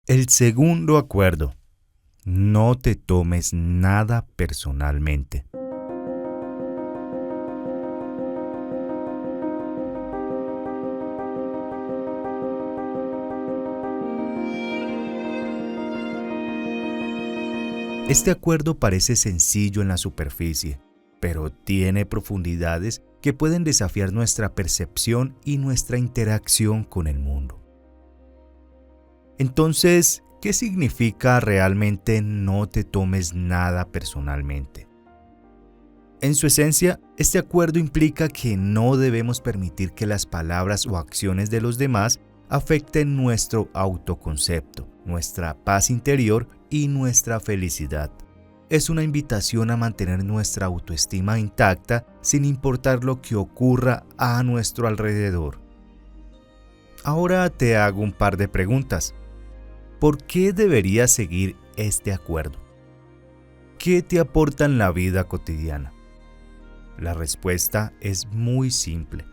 El segundo acuerdo: no te tomes nada personalmente. Este acuerdo parece sencillo en la superficie, pero tiene profundidades que pueden desafiar nuestra percepción y nuestra interacción con el mundo. Entonces, ¿qué significa realmente no te tomes nada personalmente? En su esencia, este acuerdo implica que no debemos permitir que las palabras o acciones de los demás afecten nuestro autoconcepto, nuestra paz interior y nuestra felicidad. Es una invitación a mantener nuestra autoestima intacta sin importar lo que ocurra a nuestro alrededor. Ahora te hago un par de preguntas. ¿Por qué deberías seguir este acuerdo? ¿Qué te aporta en la vida cotidiana? La respuesta es muy simple.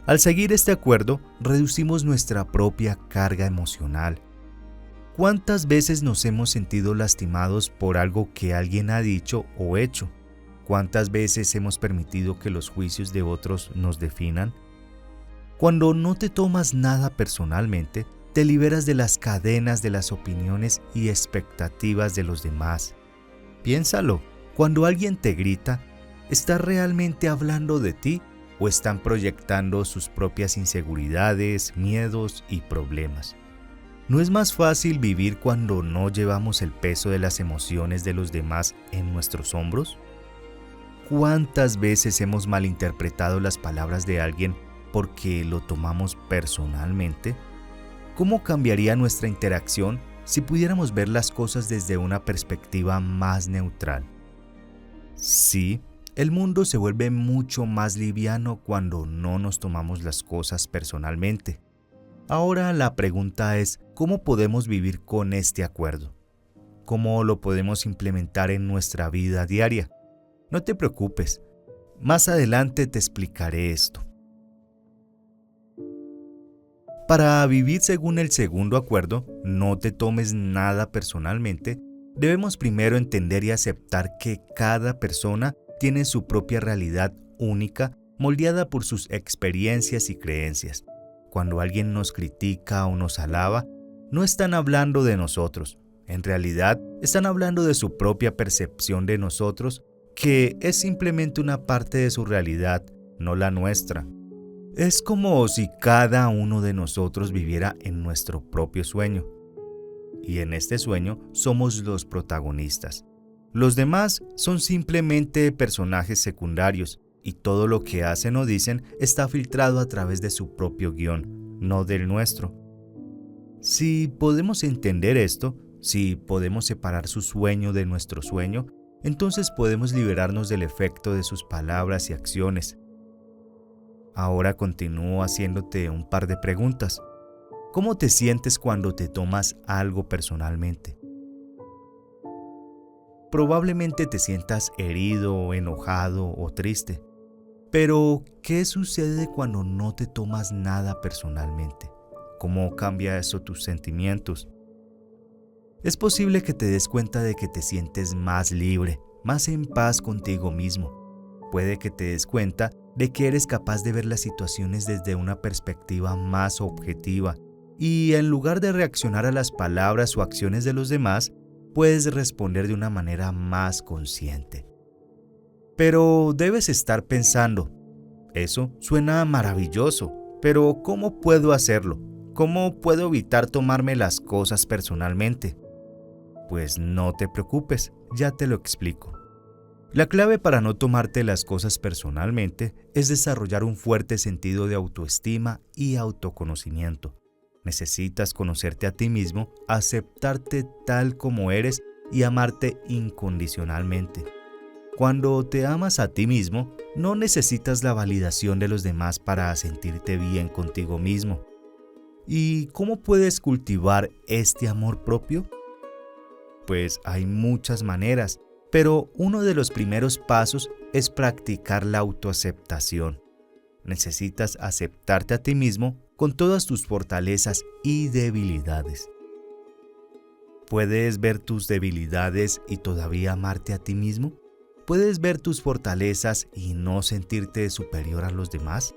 Al seguir este acuerdo, reducimos nuestra propia carga emocional. ¿Cuántas veces nos hemos sentido lastimados por algo que alguien ha dicho o hecho? ¿Cuántas veces hemos permitido que los juicios de otros nos definan? Cuando no te tomas nada personalmente, te liberas de las cadenas de las opiniones y expectativas de los demás. Piénsalo, cuando alguien te grita, ¿está realmente hablando de ti o están proyectando sus propias inseguridades, miedos y problemas? ¿No es más fácil vivir cuando no llevamos el peso de las emociones de los demás en nuestros hombros? ¿Cuántas veces hemos malinterpretado las palabras de alguien porque lo tomamos personalmente? ¿Cómo cambiaría nuestra interacción si pudiéramos ver las cosas desde una perspectiva más neutral? Sí, el mundo se vuelve mucho más liviano cuando no nos tomamos las cosas personalmente. Ahora la pregunta es, ¿cómo podemos vivir con este acuerdo? ¿Cómo lo podemos implementar en nuestra vida diaria? No te preocupes, más adelante te explicaré esto. Para vivir según el segundo acuerdo, no te tomes nada personalmente, debemos primero entender y aceptar que cada persona tiene su propia realidad única, moldeada por sus experiencias y creencias. Cuando alguien nos critica o nos alaba, no están hablando de nosotros. En realidad, están hablando de su propia percepción de nosotros, que es simplemente una parte de su realidad, no la nuestra. Es como si cada uno de nosotros viviera en nuestro propio sueño. Y en este sueño somos los protagonistas. Los demás son simplemente personajes secundarios, y todo lo que hacen o dicen está filtrado a través de su propio guión, no del nuestro. Si podemos entender esto, si podemos separar su sueño de nuestro sueño, entonces podemos liberarnos del efecto de sus palabras y acciones. Ahora continúo haciéndote un par de preguntas. ¿Cómo te sientes cuando te tomas algo personalmente? Probablemente te sientas herido, enojado o triste. Pero, ¿qué sucede cuando no te tomas nada personalmente? ¿Cómo cambia eso tus sentimientos? Es posible que te des cuenta de que te sientes más libre, más en paz contigo mismo. Puede que te des cuenta de que eres capaz de ver las situaciones desde una perspectiva más objetiva y en lugar de reaccionar a las palabras o acciones de los demás, puedes responder de una manera más consciente. Pero debes estar pensando, eso suena maravilloso, pero ¿cómo puedo hacerlo? ¿Cómo puedo evitar tomarme las cosas personalmente? Pues no te preocupes, ya te lo explico. La clave para no tomarte las cosas personalmente es desarrollar un fuerte sentido de autoestima y autoconocimiento. Necesitas conocerte a ti mismo, aceptarte tal como eres y amarte incondicionalmente. Cuando te amas a ti mismo, no necesitas la validación de los demás para sentirte bien contigo mismo. ¿Y cómo puedes cultivar este amor propio? Pues hay muchas maneras, pero uno de los primeros pasos es practicar la autoaceptación. Necesitas aceptarte a ti mismo con todas tus fortalezas y debilidades. ¿Puedes ver tus debilidades y todavía amarte a ti mismo? ¿Puedes ver tus fortalezas y no sentirte superior a los demás?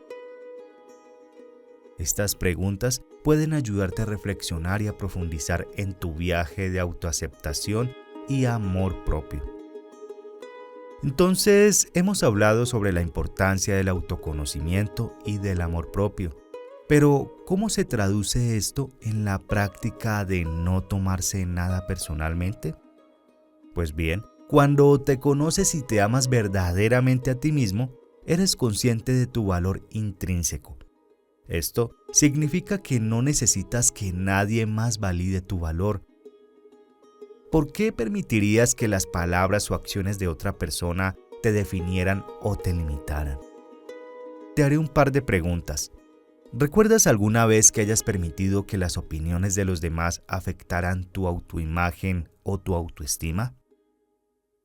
Estas preguntas pueden ayudarte a reflexionar y a profundizar en tu viaje de autoaceptación y amor propio. Entonces, hemos hablado sobre la importancia del autoconocimiento y del amor propio. Pero, ¿cómo se traduce esto en la práctica de no tomarse nada personalmente? Pues bien, cuando te conoces y te amas verdaderamente a ti mismo, eres consciente de tu valor intrínseco. Esto significa que no necesitas que nadie más valide tu valor. ¿Por qué permitirías que las palabras o acciones de otra persona te definieran o te limitaran? Te haré un par de preguntas. ¿Recuerdas alguna vez que hayas permitido que las opiniones de los demás afectaran tu autoimagen o tu autoestima?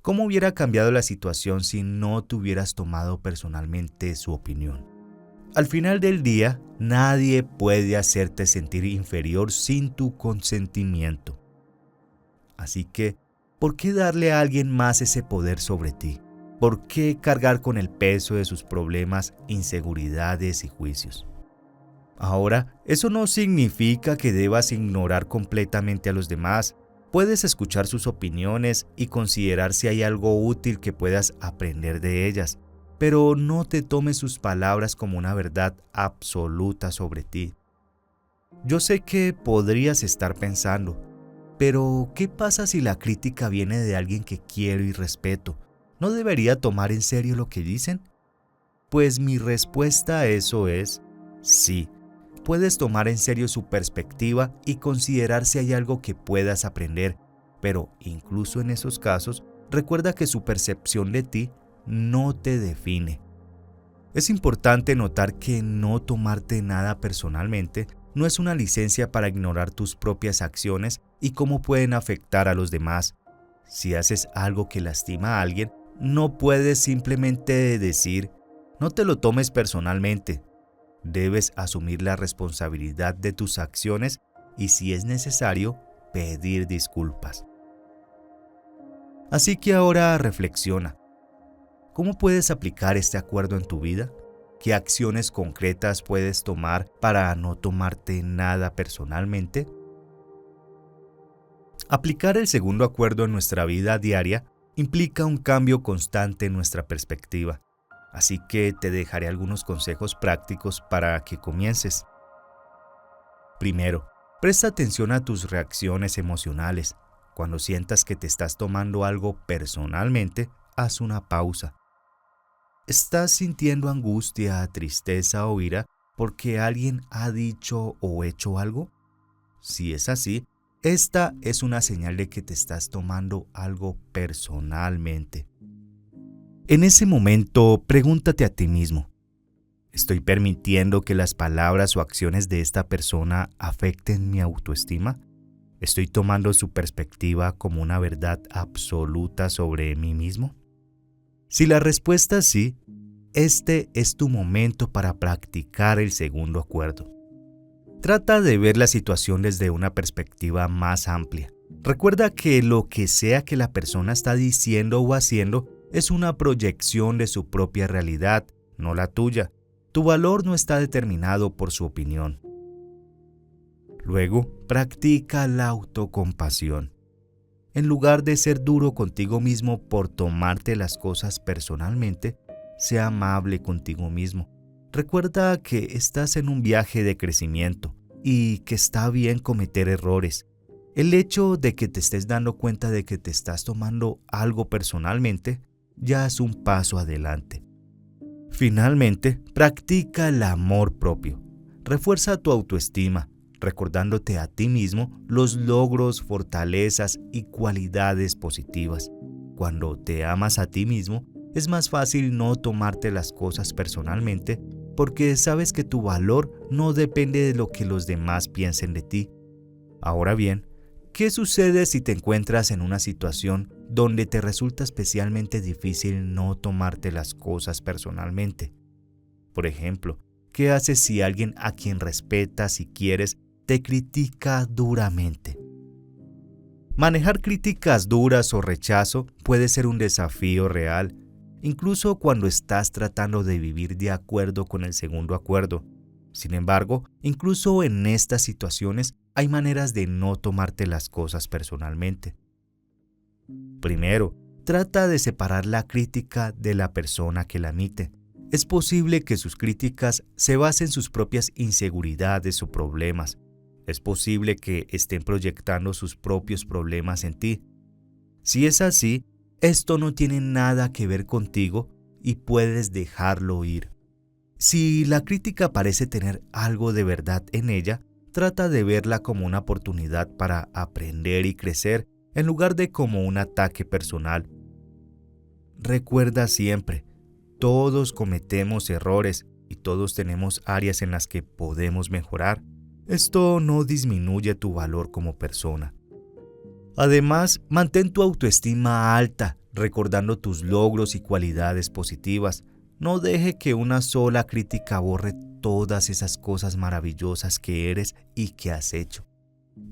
¿Cómo hubiera cambiado la situación si no te hubieras tomado personalmente su opinión? Al final del día, nadie puede hacerte sentir inferior sin tu consentimiento. Así que, ¿por qué darle a alguien más ese poder sobre ti? ¿Por qué cargar con el peso de sus problemas, inseguridades y juicios? Ahora, eso no significa que debas ignorar completamente a los demás. Puedes escuchar sus opiniones y considerar si hay algo útil que puedas aprender de ellas, pero no te tomes sus palabras como una verdad absoluta sobre ti. Yo sé que podrías estar pensando, pero ¿qué pasa si la crítica viene de alguien que quiero y respeto? ¿No debería tomar en serio lo que dicen? Pues mi respuesta a eso es sí. Puedes tomar en serio su perspectiva y considerar si hay algo que puedas aprender, pero incluso en esos casos, recuerda que su percepción de ti no te define. Es importante notar que no tomarte nada personalmente no es una licencia para ignorar tus propias acciones y cómo pueden afectar a los demás. Si haces algo que lastima a alguien, no puedes simplemente decir, no te lo tomes personalmente. Debes asumir la responsabilidad de tus acciones y, si es necesario, pedir disculpas. Así que ahora reflexiona. ¿Cómo puedes aplicar este acuerdo en tu vida? ¿Qué acciones concretas puedes tomar para no tomarte nada personalmente? Aplicar el segundo acuerdo en nuestra vida diaria implica un cambio constante en nuestra perspectiva. Así que te dejaré algunos consejos prácticos para que comiences. Primero, presta atención a tus reacciones emocionales. Cuando sientas que te estás tomando algo personalmente, haz una pausa. ¿Estás sintiendo angustia, tristeza o ira porque alguien ha dicho o hecho algo? Si es así, esta es una señal de que te estás tomando algo personalmente. En ese momento, pregúntate a ti mismo, ¿estoy permitiendo que las palabras o acciones de esta persona afecten mi autoestima? ¿Estoy tomando su perspectiva como una verdad absoluta sobre mí mismo? Si la respuesta es sí, este es tu momento para practicar el segundo acuerdo. Trata de ver la situación desde una perspectiva más amplia. Recuerda que lo que sea que la persona está diciendo o haciendo es una proyección de su propia realidad, no la tuya. Tu valor no está determinado por su opinión. Luego, practica la autocompasión. En lugar de ser duro contigo mismo por tomarte las cosas personalmente, sea amable contigo mismo. Recuerda que estás en un viaje de crecimiento y que está bien cometer errores. El hecho de que te estés dando cuenta de que te estás tomando algo personalmente ya es un paso adelante. Finalmente, practica el amor propio. Refuerza tu autoestima, recordándote a ti mismo los logros, fortalezas y cualidades positivas. Cuando te amas a ti mismo, es más fácil no tomarte las cosas personalmente porque sabes que tu valor no depende de lo que los demás piensen de ti. Ahora bien, ¿qué sucede si te encuentras en una situación donde te resulta especialmente difícil no tomarte las cosas personalmente? Por ejemplo, ¿qué haces si alguien a quien respetas y quieres te critica duramente? Manejar críticas duras o rechazo puede ser un desafío real, incluso cuando estás tratando de vivir de acuerdo con el segundo acuerdo. Sin embargo, incluso en estas situaciones hay maneras de no tomarte las cosas personalmente. Primero, trata de separar la crítica de la persona que la emite. Es posible que sus críticas se basen en sus propias inseguridades o problemas. Es posible que estén proyectando sus propios problemas en ti. Si es así, esto no tiene nada que ver contigo y puedes dejarlo ir. Si la crítica parece tener algo de verdad en ella, trata de verla como una oportunidad para aprender y crecer en lugar de como un ataque personal. Recuerda siempre, todos cometemos errores y todos tenemos áreas en las que podemos mejorar. Esto no disminuye tu valor como persona. Además, mantén tu autoestima alta, recordando tus logros y cualidades positivas. No deje que una sola crítica borre todas esas cosas maravillosas que eres y que has hecho.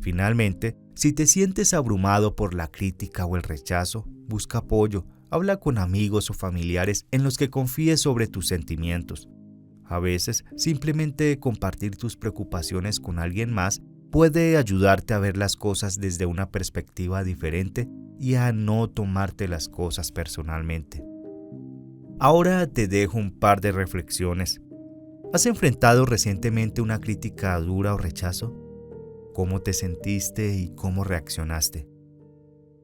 Finalmente, si te sientes abrumado por la crítica o el rechazo, busca apoyo. Habla con amigos o familiares en los que confíes sobre tus sentimientos. A veces, simplemente compartir tus preocupaciones con alguien más puede ayudarte a ver las cosas desde una perspectiva diferente y a no tomarte las cosas personalmente. Ahora te dejo un par de reflexiones. ¿Has enfrentado recientemente una crítica dura o rechazo? ¿Cómo te sentiste y cómo reaccionaste?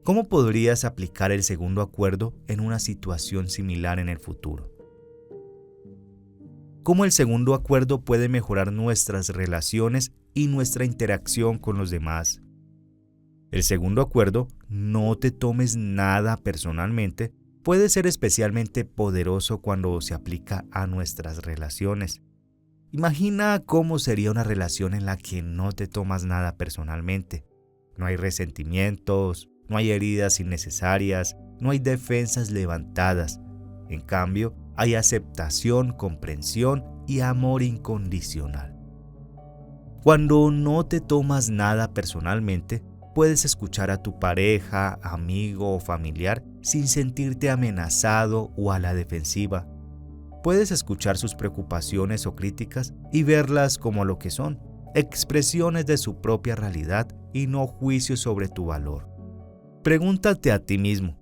¿Cómo podrías aplicar el segundo acuerdo en una situación similar en el futuro? ¿Cómo el segundo acuerdo puede mejorar nuestras relaciones y nuestra interacción con los demás? El segundo acuerdo, no te tomes nada personalmente, puede ser especialmente poderoso cuando se aplica a nuestras relaciones. Imagina cómo sería una relación en la que no te tomas nada personalmente. No hay resentimientos, no hay heridas innecesarias, no hay defensas levantadas. En cambio, hay aceptación, comprensión y amor incondicional. Cuando no te tomas nada personalmente, puedes escuchar a tu pareja, amigo o familiar sin sentirte amenazado o a la defensiva. Puedes escuchar sus preocupaciones o críticas y verlas como lo que son, expresiones de su propia realidad y no juicios sobre tu valor. Pregúntate a ti mismo,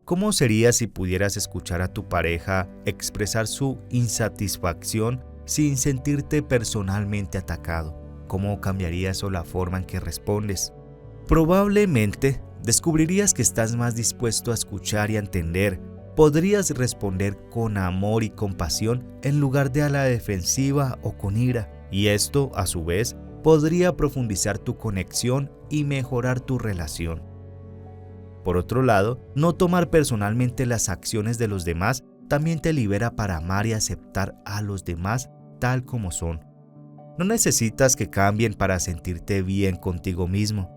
¿cómo sería si pudieras escuchar a tu pareja expresar su insatisfacción sin sentirte personalmente atacado? ¿Cómo cambiaría eso la forma en que respondes? Probablemente descubrirías que estás más dispuesto a escuchar y a entender. Podrías responder con amor y compasión en lugar de a la defensiva o con ira, y esto, a su vez, podría profundizar tu conexión y mejorar tu relación. Por otro lado, no tomar personalmente las acciones de los demás también te libera para amar y aceptar a los demás tal como son. No necesitas que cambien para sentirte bien contigo mismo.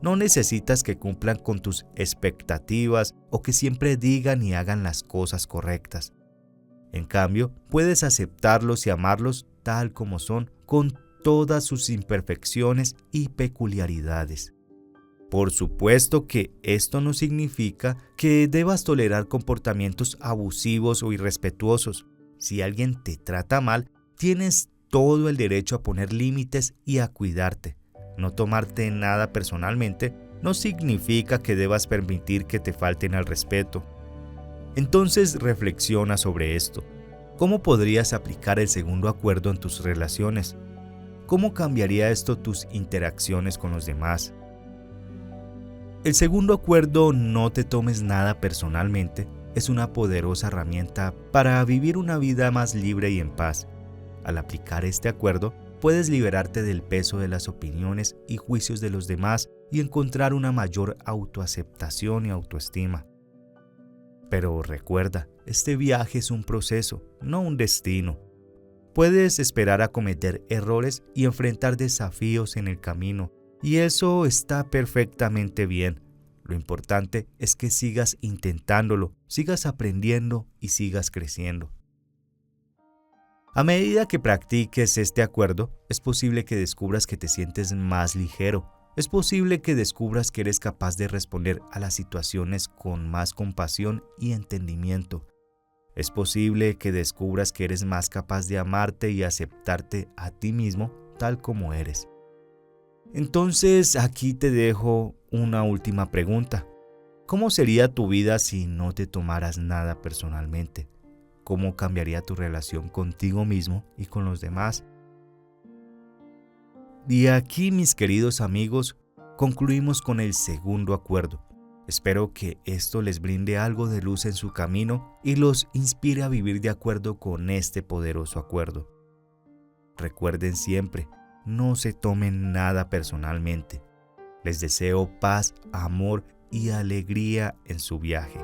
No necesitas que cumplan con tus expectativas o que siempre digan y hagan las cosas correctas. En cambio, puedes aceptarlos y amarlos tal como son, con todas sus imperfecciones y peculiaridades. Por supuesto que esto no significa que debas tolerar comportamientos abusivos o irrespetuosos. Si alguien te trata mal, tienes todo el derecho a poner límites y a cuidarte. No tomarte nada personalmente no significa que debas permitir que te falten al respeto. Entonces reflexiona sobre esto. ¿Cómo podrías aplicar el segundo acuerdo en tus relaciones? ¿Cómo cambiaría esto tus interacciones con los demás? El segundo acuerdo, no te tomes nada personalmente, es una poderosa herramienta para vivir una vida más libre y en paz. Al aplicar este acuerdo, puedes liberarte del peso de las opiniones y juicios de los demás y encontrar una mayor autoaceptación y autoestima. Pero recuerda, este viaje es un proceso, no un destino. Puedes esperar a cometer errores y enfrentar desafíos en el camino, y eso está perfectamente bien. Lo importante es que sigas intentándolo, sigas aprendiendo y sigas creciendo. A medida que practiques este acuerdo, es posible que descubras que te sientes más ligero, Es posible que descubras que eres capaz de responder a las situaciones con más compasión y entendimiento. Es posible que descubras que eres más capaz de amarte y aceptarte a ti mismo tal como eres. Entonces, aquí te dejo una última pregunta. ¿Cómo sería tu vida si no te tomaras nada personalmente? ¿Cómo cambiaría tu relación contigo mismo y con los demás? Y aquí, mis queridos amigos, concluimos con el segundo acuerdo. Espero que esto les brinde algo de luz en su camino y los inspire a vivir de acuerdo con este poderoso acuerdo. Recuerden siempre, no se tomen nada personalmente. Les deseo paz, amor y alegría en su viaje.